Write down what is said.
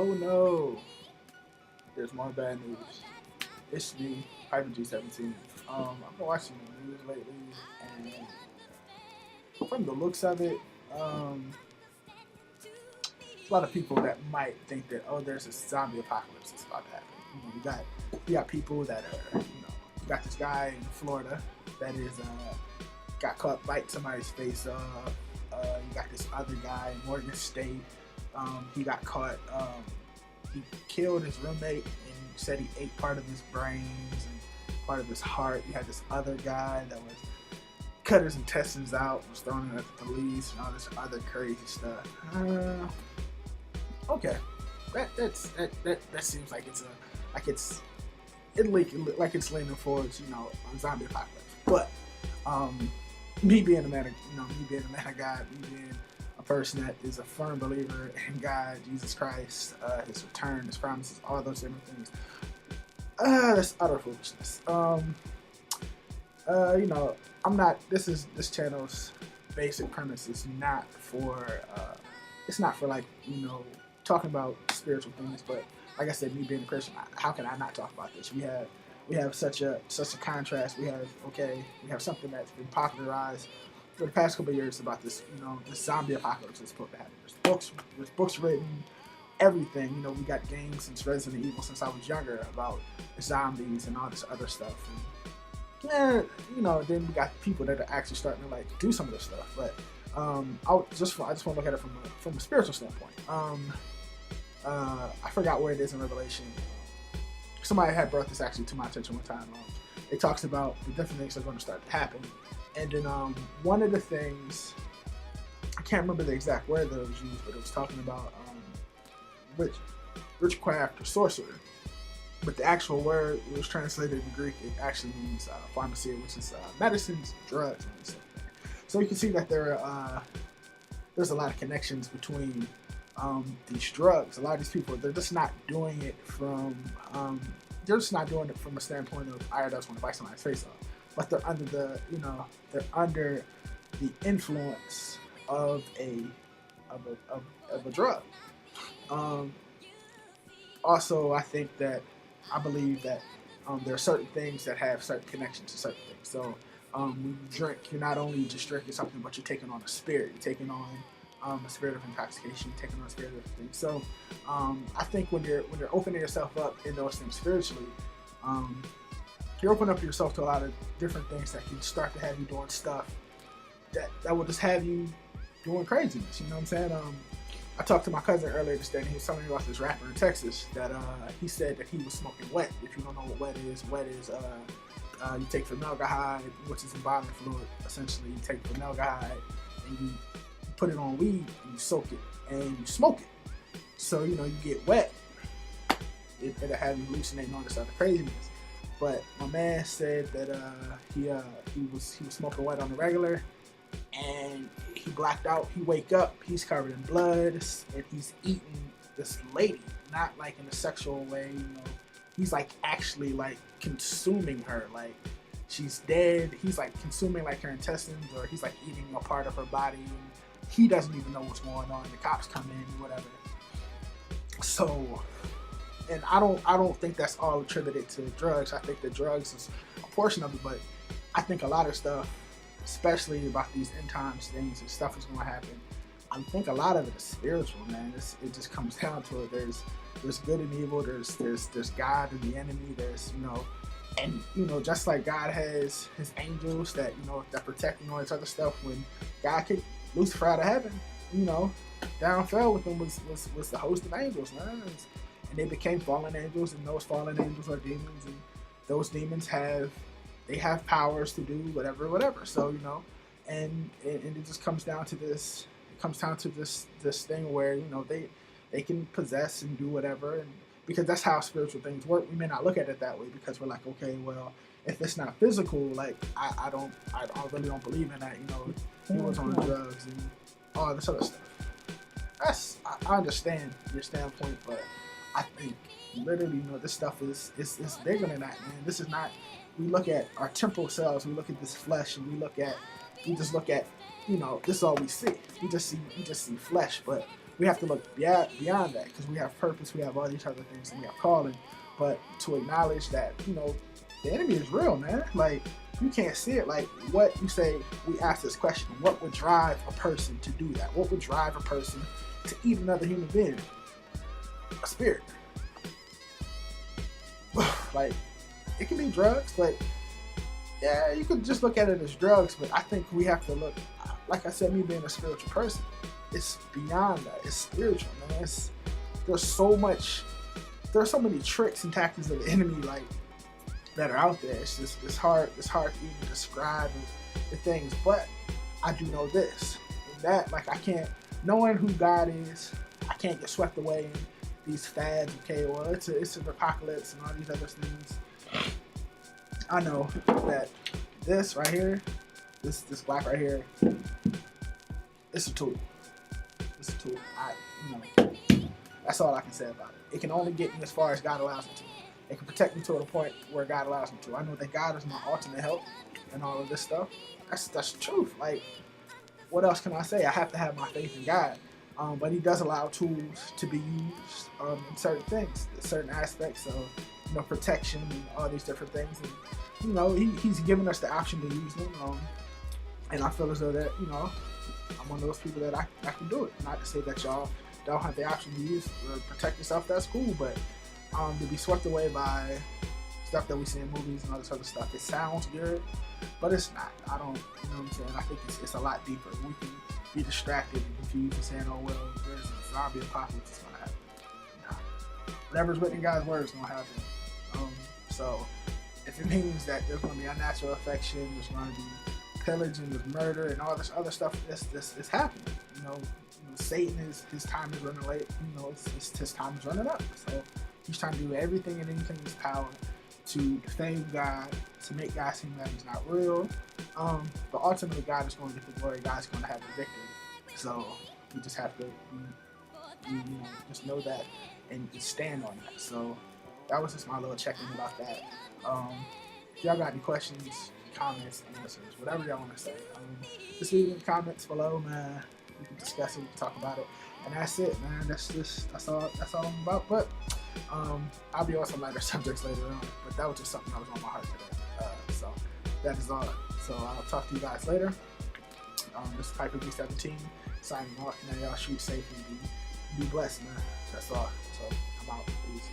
Oh no, there's more bad news. It's me, Hyper G17. I've been watching the news lately, and from the looks of it, um, a lot of people that might think that there's a zombie apocalypse that's about to happen. You got people that are you got this guy in Florida that is got caught biting somebody's face off. You got this other guy in Morgan State. He got caught. He killed his roommate and said he ate part of his brains and part of his heart. You had this other guy that was cut his intestines out, was thrown in at the police, and all this other crazy stuff. Okay, that seems like it's leaning towards a zombie apocalypse. But me being a man of God, me being a person that is a firm believer in God, Jesus Christ, His return, His promises, all those different things. That's utter foolishness. I'm not. This channel's basic premise is not for. It's not for talking about spiritual things, but like I said, me being a Christian, how can I not talk about this? We have such a contrast. We have something that's been popularized for the past couple of years about this, this zombie apocalypse that's supposed to happen. There's books written, everything. We got games since Resident Evil since I was younger about zombies and all this other stuff. And then we got people that are actually starting to do some of this stuff. But I just want to look at it from a spiritual standpoint. I forgot where it is in Revelation. Somebody had brought this actually to my attention one time. It talks about the different things that are going to start to happen. And then one of the things, I can't remember the exact word that it was used, but it was talking about witchcraft or sorcerer. But the actual word, it was translated in Greek, it actually means pharmacia, which is medicines, drugs, and stuff. So you can see that there's a lot of connections between these drugs. A lot of these people, they're just not doing it from a standpoint of I just want to bite somebody's face off, but they're under the influence of a drug. Also, I believe that there are certain things that have certain connections to certain things. So when you drink, you're not only just drinking something, but you're taking on a spirit. You're taking on a spirit of intoxication, taking on a spirit of things. So I think when you're opening yourself up in those things spiritually, you're opening up yourself to a lot of different things that can start to have you doing stuff that will just have you doing craziness. You know what I'm saying? I talked to my cousin earlier this day, and he was telling me about this rapper in Texas that he said that he was smoking wet. If you don't know what wet is you take formaldehyde, which is a embalming fluid. Essentially, you take formaldehyde and you put it on weed and you soak it and you smoke it. So you get wet. It'll have you hallucinating all this other craziness. But my man said that he was smoking wet on the regular, and he blacked out. He wake up, he's covered in blood, and he's eating this lady, not like in a sexual way. He's actually consuming her, she's dead. He's consuming her intestines, or he's eating a part of her body. And he doesn't even know what's going on. The cops come in, whatever. So, and I don't think that's all attributed to drugs. I think that drugs is a portion of it, but I think a lot of stuff, especially about these end times things and stuff is going to happen, I think a lot of it is spiritual, man. It just comes down to it. There's good and evil. There's God and the enemy. There's and just like God has His angels that that protect all this other stuff. When God kicked Lucifer out of heaven, down fell with them was the host of angels, man. And they became fallen angels, and those fallen angels are demons, and those demons have powers to do whatever. So and it just comes down to this. It comes down to this thing where they can possess and do whatever, and because that's how spiritual things work. We may not look at it that way because we're like, okay, well, if it's not physical, I really don't believe in that. He was on drugs and all this other stuff. I understand your standpoint, but I think literally, this stuff is bigger than that, man. This is not. We look at our temporal selves. We look at this flesh, and we just look at, this is all we see. We just see flesh. But we have to look beyond that because we have purpose, we have all these other things, and we have calling. But to acknowledge that, the enemy is real, man. Like, you can't see it. Like, what you say, we ask this question: what would drive a person to do that? What would drive a person to eat another human being? A spirit. Like, it can be drugs, but yeah, you could just look at it as drugs. But I think we have to look, like I said, me being a spiritual person, it's beyond that. It's spiritual, man. There's so many tricks and tactics of the enemy, like, that are out there. It's hard to even describe the things. But I do know this, and that, like, knowing who God is, I can't get swept away in these fads. Okay, well, it's an apocalypse and all these other things. I know that this right here, this black right here, it's a tool. It's a tool. That's all I can say about it. It can only get me as far as God allows me to. It can protect me to the point where God allows me to. I know that God is my ultimate help and all of this stuff. That's the truth. Like, what else can I say? I have to have my faith in God. But He does allow tools to be used in certain things, certain aspects of protection and all these different things. And He's given us the option to use them. And I feel as though that I'm one of those people that I can do it. Not to say that y'all don't have the option to use or protect yourself. That's cool, but to be swept away by stuff that we see in movies and all this other stuff, it sounds good, but it's not. I don't, what I'm saying? I think it's a lot deeper. We can be distracted and confused and saying, oh, well, there's a zombie apocalypse that's going to happen. Nah. Whatever's written in God's word is going to happen. So if it means that there's going to be unnatural affection, there's going to be pillage and there's murder and all this other stuff, this happening. Satan his time is running late. His time is running up. So he's trying to do everything and anything in his power to defame God, to make God seem that He's not real. But ultimately, God is going to get the glory. God's going to have the victory. So we just have to, just know that and stand on that. So that was just my little check-in about that. If y'all got any questions, comments, answers, whatever y'all want to say, just leave in the comments below, man. We can discuss it, we can talk about it, and that's it, man. That's all I'm about. But I'll be on some lighter subjects later on. But that was just something that was on my heart today. So that is all. So I'll talk to you guys later. This is Piper B17 signing off. Now y'all shoot safe and be blessed, man. That's all. So I'm out. Peace.